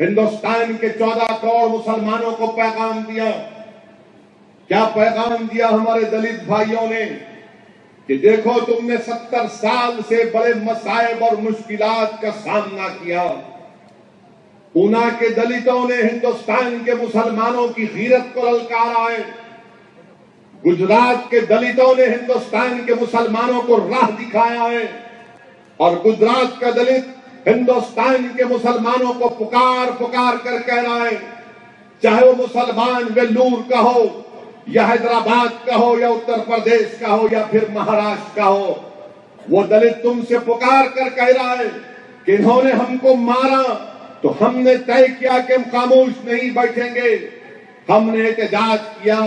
ہندوستان کے 14 کروڑ مسلمانوں کو پیغام دیا. کیا پیغام دیا ہمارے دلت بھائیوں نے کہ دیکھو تم نے 70 سال سے بڑے مصائب اور مشکلات کا سامنا کیا. اونا کے دلتوں نے ہندوستان کے مسلمانوں کی غیرت کو للکارا ہے. گجرات کے دلتوں نے ہندوستان کے مسلمانوں کو راہ دکھایا ہے. اور گجرات کا دلت ہندوستان کے مسلمانوں کو پکار پکار کر کہہ رہا ہے، چاہے وہ مسلمان ویلور کا ہو یا حیدرآباد کا ہو یا اتر پردیش کا ہو یا پھر مہاراشٹر کا ہو، وہ دلت تم سے پکار کر کہہ رہا ہے کہ انہوں نے ہم کو مارا تو ہم نے طے کیا کہ ہم خاموش نہیں بیٹھیں گے. ہم نے احتجاج کیا.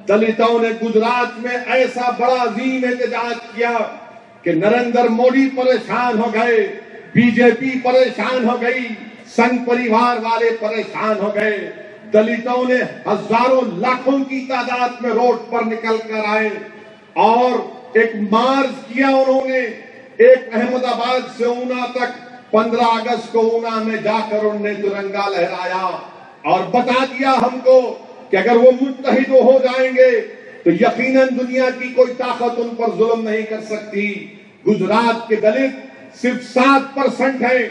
دلتوں نے گجرات میں ایسا بڑا عظیم احتجاج کیا کہ نریندر مودی پریشان ہو گئے، بی جے پی پریشان ہو گئی، سنگھ پریوار والے پریشان ہو گئے. دلتوں نے ہزاروں لاکھوں کی تعداد میں روڈ پر نکل کر آئے اور ایک مارچ کیا. انہوں نے ایک احمد آباد سے اونا تک 15 اگست کو اونا میں جا کر انہوں نے ترنگا لہرایا اور بتا دیا ہم کو کہ اگر وہ متحد ہو جائیں گے تو یقیناً دنیا کی کوئی طاقت ان پر ظلم نہیں کر سکتی. گجرات کے دلت صرف 7% ہیں.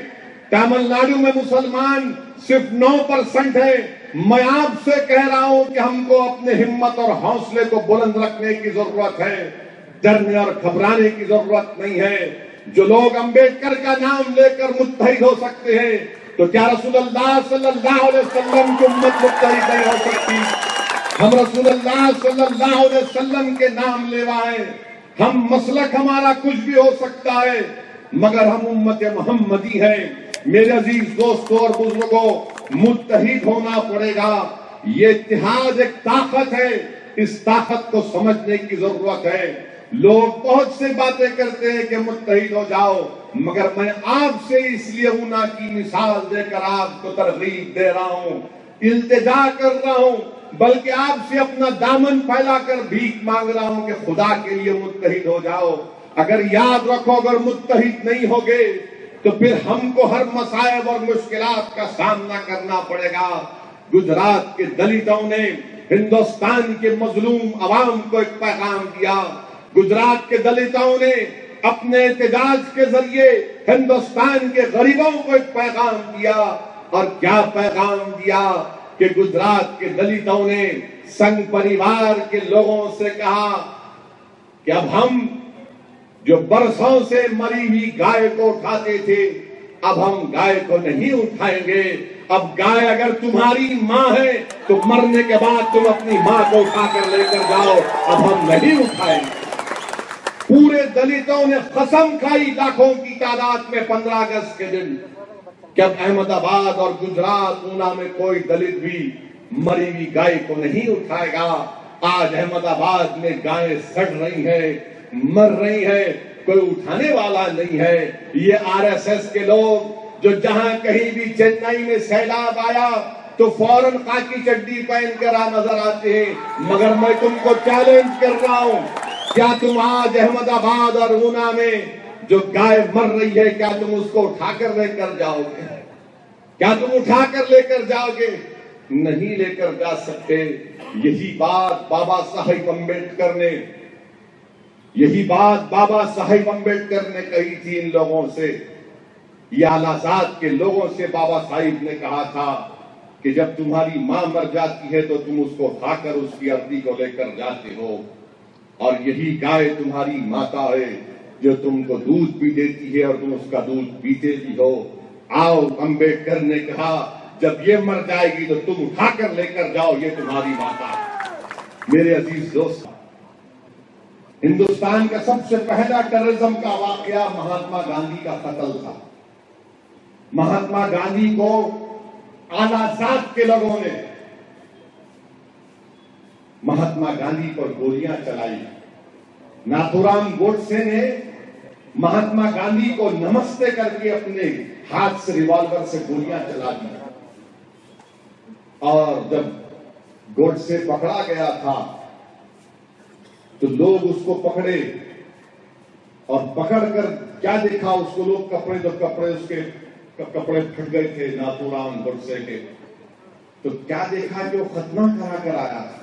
تامل ناڈو میں مسلمان صرف 9% ہیں. میں آپ سے کہہ رہا ہوں کہ ہم کو اپنے ہمت اور حوصلے کو بلند رکھنے کی ضرورت ہے. ڈرنے اور گھبرانے کی ضرورت نہیں ہے. جو لوگ امبیڈکر کا نام لے کر متحد ہو سکتے ہیں تو کیا رسول اللہ صلی اللہ علیہ وسلم کی امت متحد نہیں ہو سکتی؟ ہم رسول اللہ صلی اللہ علیہ وسلم کے نام لیوا ہیں. ہم مسلک ہمارا کچھ بھی ہو سکتا ہے مگر ہم امت محمدی ہیں. میرے عزیز دوستوں اور بزرگوں، متحد ہونا پڑے گا. یہ اتحاد ایک طاقت ہے. اس طاقت کو سمجھنے کی ضرورت ہے. لوگ بہت سے باتیں کرتے ہیں کہ متحد ہو جاؤ، مگر میں آپ سے اس لیے اونا کی مثال دے کر آپ کو ترغیب دے رہا ہوں، التجا کر رہا ہوں، بلکہ آپ سے اپنا دامن پھیلا کر بھیک مانگ رہا ہوں کہ خدا کے لیے متحد ہو جاؤ. اگر یاد رکھو، اگر متحد نہیں ہوگے تو پھر ہم کو ہر مصائب اور مشکلات کا سامنا کرنا پڑے گا. گجرات کے دلتوں نے ہندوستان کے مظلوم عوام کو ایک پیغام دیا. گجرات کے دلتوں نے اپنے احتجاج کے ذریعے ہندوستان کے غریبوں کو ایک پیغام دیا. اور کیا پیغام دیا کہ گجرات کے دلتوں نے سنگھ پریوار کے لوگوں سے کہا کہ اب ہم جو برسوں سے مری ہوئی گائے کو اٹھاتے تھے، اب ہم گائے کو نہیں اٹھائیں گے. اب گائے اگر تمہاری ماں ہے تو مرنے کے بعد تم اپنی ماں کو اٹھا کر لے کر جاؤ، اب ہم نہیں اٹھائیں گے. پورے دلتوں نے قسم کھائی لاکھوں کی تعداد میں 15 اگست کے دن کہ اب احمد آباد اور گجرات اونا میں کوئی دلت بھی مری ہوئی گائے کو نہیں اٹھائے گا. آج احمد آباد میں گائیں سڑ رہی ہیں، مر رہی ہے، کوئی اٹھانے والا نہیں ہے. یہ RSS کے لوگ جو جہاں کہیں بھی چنئی میں سیلاب آیا تو فوراً خاکی چڈی پہن کر نظر آتے ہیں. مگر میں تم کو چیلنج کر رہا ہوں، کیا تم آج احمد آباد اور اونا میں جو گائے مر رہی ہے کیا تم اس کو اٹھا کر لے کر جاؤ گے؟ کیا تم اٹھا کر لے کر جاؤ گے؟ نہیں لے کر جا سکتے. یہی بات بابا صاحب امبیڈکر نے کہی تھی ان لوگوں سے. یہ اعلیٰ ذات کے لوگوں سے بابا صاحب نے کہا تھا کہ جب تمہاری ماں مر جاتی ہے تو تم اس کو اٹھا کر اس کی اردی کو لے کر جاتے ہو، اور یہی گائے تمہاری ماتا ہے جو تم کو دودھ بھی دیتی ہے اور تم اس کا دودھ پیتے بھی ہو. آؤ، امبیڈکر نے کہا جب یہ مر جائے گی تو تم اٹھا کر لے کر جاؤ، یہ تمہاری ماتا ہے. میرے عزیز دوست، ہندوستان کا سب سے پہلا ٹیررزم کا واقعہ مہاتما گاندھی کا قتل تھا. مہاتما گاندھی کو اعلیٰ ذات کے لوگوں نے مہاتما گاندھی پر گولیاں چلائی. ناتھورام گوڈسے نے مہاتما گاندھی کو نمستے کر کے اپنے ہاتھ سے ریوالور سے گولیاں چلا دی. اور جب گوڈسے پکڑا گیا تھا تو لوگ اس کو پکڑے اور پکڑ کر کیا دیکھا اس کو لوگ کپڑے اس کے کپڑے پھٹ گئے تھے ناتھورام گوڈسے کے، تو کیا دیکھا کہ وہ ختنہ کرا کر آیا تھا۔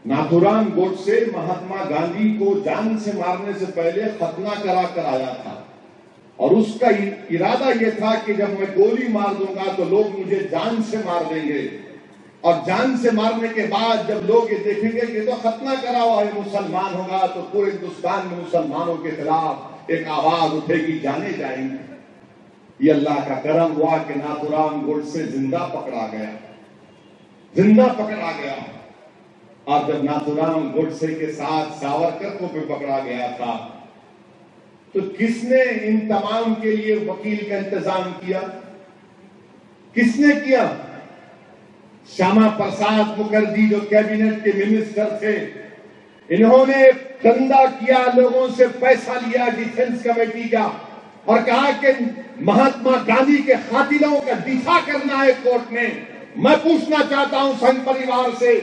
ناتھورام گوڈسے مہاتما گاندھی کو جان سے مارنے سے پہلے ختنہ کرا کر آیا تھا، اور اس کا ارادہ یہ تھا کہ جب میں گولی مار دوں گا تو لوگ مجھے جان سے مار دیں گے، اور جان سے مارنے کے بعد جب لوگ یہ دیکھیں گے کہ تو ختنہ کرا ہوا ہے مسلمان ہوگا، تو پورے ہندوستان میں مسلمانوں کے خلاف ایک آواز اٹھے گی، جانے جائیں گے۔ یہ اللہ کا کرم ہوا کہ ناتھورام گوڈسے زندہ پکڑا گیا، اور جب ناتھورام گوڈسے کے ساتھ ساورکر کو بھی پکڑا گیا تھا، تو کس نے ان تمام کے لیے وکیل کا انتظام کیا؟ کس نے کیا؟ شیاما پرساد مکھرجی جو کیبنٹ کے منسٹر تھے، انہوں نے دھندا کیا، لوگوں سے پیسہ لیا ڈیفنس کمیٹی کا، اور کہا کہ مہاتما گاندھی کے قاتلوں کا دفاع کرنا ہے کورٹ میں۔ میں پوچھنا چاہتا ہوں سنگھ پریوار سے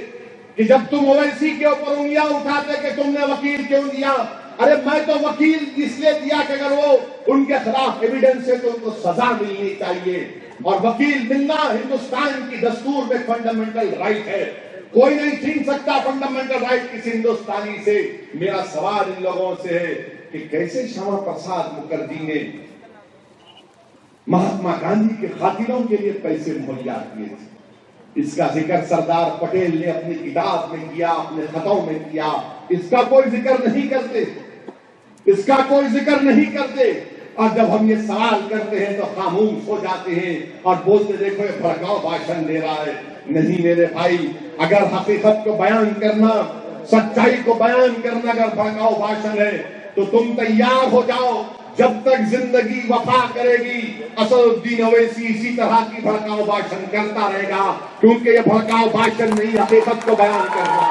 کہ جب تم اویسی کے اوپر انگلیاں اٹھاتے کہ تم نے وکیل کیوں دیا؟ ارے میں تو وکیل اس لیے دیا کہ اگر وہ ان کے خلاف ایویڈنس ہے تو ان کو سزا ملنی چاہیے، اور وکیل ملنا ہندوستان کی دستور میں فنڈامنٹل رائٹ ہے، کوئی نہیں چھین سکتا فنڈامنٹل رائٹ کسی ہندوستانی سے۔ میرا سوال ان لوگوں سے ہے کہ کیسے شیاما پرساد مکھرجی نے مہاتما گاندھی کے قاتلوں کے لیے پیسے مہیا کیے تھے؟ اس کا ذکر سردار پٹیل نے اپنی کتاب میں کیا، اپنے خطوں میں کیا، اس کا کوئی ذکر نہیں کرتے، اور جب ہم یہ سوال کرتے ہیں تو خاموش ہو جاتے ہیں اور بولتے دیکھو یہ بھڑکاؤ بھاشن دے رہا ہے۔ نہیں میرے بھائی، اگر حقیقت کو بیان کرنا، سچائی کو بیان کرنا اگر بھڑکاؤ بھاشن ہے تو تم تیار ہو جاؤ، جب تک زندگی وفا کرے گی اسد الدین اویسی اسی طرح کی بھڑکاؤ بھاشن کرتا رہے گا، کیونکہ یہ بھڑکاؤ بھاشن نہیں، حقیقت کو بیان کرنا۔